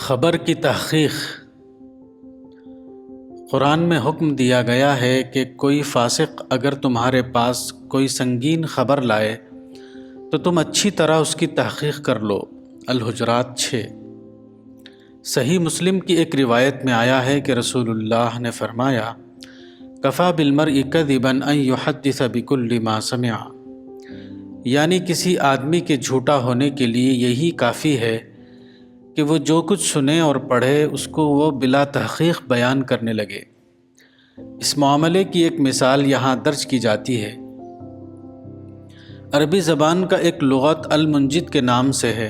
خبر کی تحقیق۔ قرآن میں حکم دیا گیا ہے کہ کوئی فاسق اگر تمہارے پاس کوئی سنگین خبر لائے تو تم اچھی طرح اس کی تحقیق کر لو۔ الحجرات 6۔ صحیح مسلم کی ایک روایت میں آیا ہے کہ رسول اللہ نے فرمایا، کفا بالمرء کذبا ان یحدث بکل ما سمع، یعنی کسی آدمی کے جھوٹا ہونے کے لیے یہی کافی ہے کہ وہ جو کچھ سنے اور پڑھے اس کو وہ بلا تحقیق بیان کرنے لگے۔ اس معاملے کی ایک مثال یہاں درج کی جاتی ہے۔ عربی زبان کا ایک لغت المنجد کے نام سے ہے۔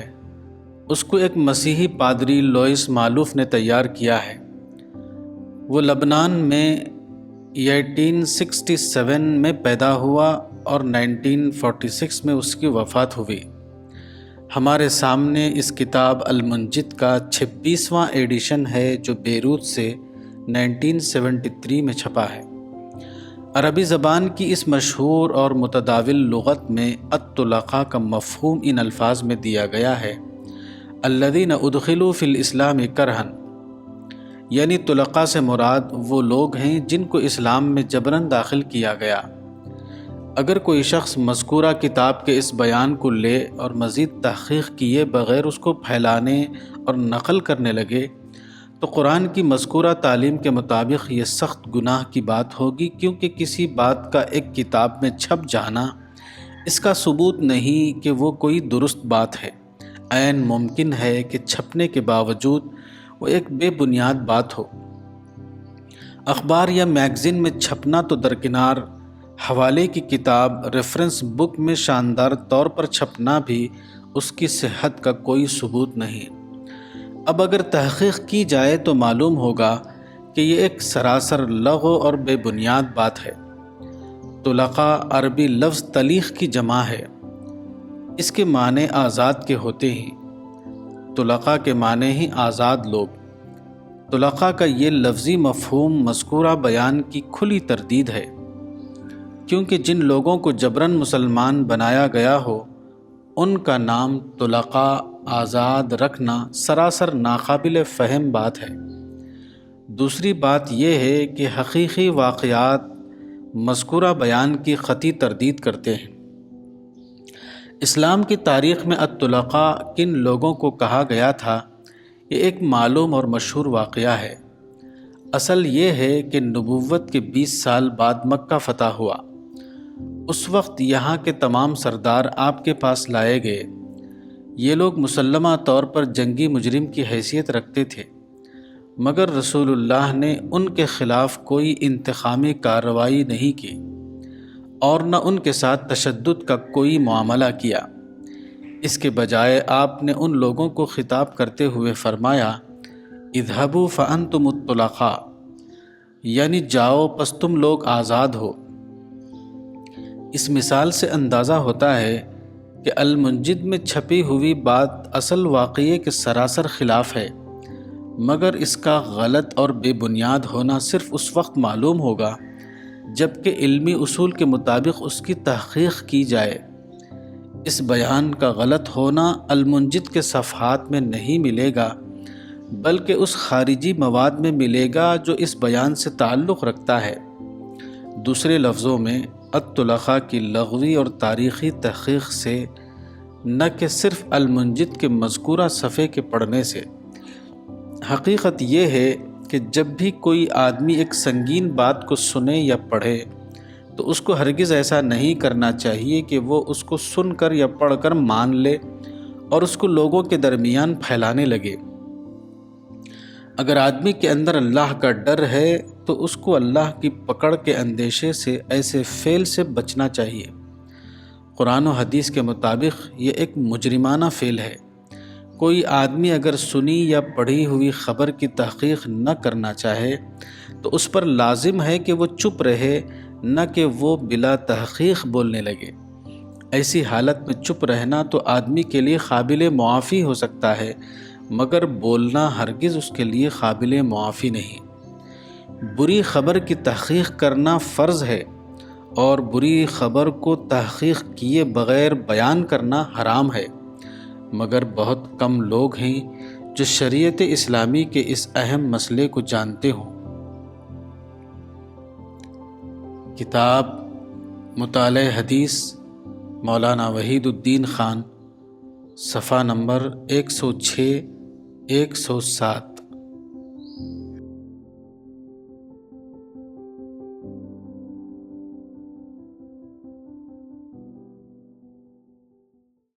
اس کو ایک مسیحی پادری لوئس مالوف نے تیار کیا ہے۔ وہ لبنان میں 1867 میں پیدا ہوا اور 1946 میں اس کی وفات ہوئی۔ ہمارے سامنے اس کتاب المنجد کا 26واں ایڈیشن ہے جو بیروت سے 1973 میں چھپا ہے۔ عربی زبان کی اس مشہور اور متداول لغت میں الطلقاء کا مفہوم ان الفاظ میں دیا گیا ہے، الذین ادخلوا فی الاسلام کرہا، یعنی طلقاء سے مراد وہ لوگ ہیں جن کو اسلام میں جبراً داخل کیا گیا۔ اگر کوئی شخص مذکورہ کتاب کے اس بیان کو لے اور مزید تحقیق کیے بغیر اس کو پھیلانے اور نقل کرنے لگے تو قرآن کی مذکورہ تعلیم کے مطابق یہ سخت گناہ کی بات ہوگی، کیونکہ کسی بات کا ایک کتاب میں چھپ جانا اس کا ثبوت نہیں کہ وہ کوئی درست بات ہے۔ عین ممکن ہے کہ چھپنے کے باوجود وہ ایک بے بنیاد بات ہو۔ اخبار یا میگزین میں چھپنا تو درکنار، حوالے کی کتاب ریفرنس بک میں شاندار طور پر چھپنا بھی اس کی صحت کا کوئی ثبوت نہیں۔ اب اگر تحقیق کی جائے تو معلوم ہوگا کہ یہ ایک سراسر لغو اور بے بنیاد بات ہے۔ طلقاء عربی لفظ طلیق کی جمع ہے۔ اس کے معنی آزاد کے ہوتے ہیں۔ طلقاء کے معنی ہی آزاد لوگ۔ طلقاء کا یہ لفظی مفہوم مذکورہ بیان کی کھلی تردید ہے، کیونکہ جن لوگوں کو جبراً مسلمان بنایا گیا ہو ان کا نام طلقاء آزاد رکھنا سراسر ناقابل فہم بات ہے۔ دوسری بات یہ ہے کہ حقیقی واقعات مذکورہ بیان کی قطعی تردید کرتے ہیں۔ اسلام کی تاریخ میں الطلقاء کن لوگوں کو کہا گیا تھا، یہ ایک معلوم اور مشہور واقعہ ہے۔ اصل یہ ہے کہ نبوت کے 20 سال بعد مکہ فتح ہوا۔ اس وقت یہاں کے تمام سردار آپ کے پاس لائے گئے۔ یہ لوگ مسلمہ طور پر جنگی مجرم کی حیثیت رکھتے تھے، مگر رسول اللہ نے ان کے خلاف کوئی انتقامی کارروائی نہیں کی اور نہ ان کے ساتھ تشدد کا کوئی معاملہ کیا۔ اس کے بجائے آپ نے ان لوگوں کو خطاب کرتے ہوئے فرمایا، اذهبوا فانتم الطلقاء، یعنی جاؤ پس تم لوگ آزاد ہو۔ اس مثال سے اندازہ ہوتا ہے کہ المنجد میں چھپی ہوئی بات اصل واقعے کے سراسر خلاف ہے، مگر اس کا غلط اور بے بنیاد ہونا صرف اس وقت معلوم ہوگا جبکہ علمی اصول کے مطابق اس کی تحقیق کی جائے۔ اس بیان کا غلط ہونا المنجد کے صفحات میں نہیں ملے گا، بلکہ اس خارجی مواد میں ملے گا جو اس بیان سے تعلق رکھتا ہے۔ دوسرے لفظوں میں الطلقاء کی لغوی اور تاریخی تحقیق سے، نہ کہ صرف المنجد کے مذکورہ صفحے کے پڑھنے سے۔ حقیقت یہ ہے کہ جب بھی کوئی آدمی ایک سنگین بات کو سنے یا پڑھے تو اس کو ہرگز ایسا نہیں کرنا چاہیے کہ وہ اس کو سن کر یا پڑھ کر مان لے اور اس کو لوگوں کے درمیان پھیلانے لگے۔ اگر آدمی کے اندر اللہ کا ڈر ہے تو اس کو اللہ کی پکڑ کے اندیشے سے ایسے فعل سے بچنا چاہیے۔ قرآن و حدیث کے مطابق یہ ایک مجرمانہ فعل ہے۔ کوئی آدمی اگر سنی یا پڑھی ہوئی خبر کی تحقیق نہ کرنا چاہے تو اس پر لازم ہے کہ وہ چپ رہے، نہ کہ وہ بلا تحقیق بولنے لگے۔ ایسی حالت میں چپ رہنا تو آدمی کے لیے قابل معافی ہو سکتا ہے، مگر بولنا ہرگز اس کے لیے قابل معافی نہیں۔ بری خبر کی تحقیق کرنا فرض ہے اور بری خبر کو تحقیق کیے بغیر بیان کرنا حرام ہے، مگر بہت کم لوگ ہیں جو شریعت اسلامی کے اس اہم مسئلے کو جانتے ہوں۔ کتاب مطالعہ حدیث مولانا وحید الدین خان، صفحہ نمبر 106 107۔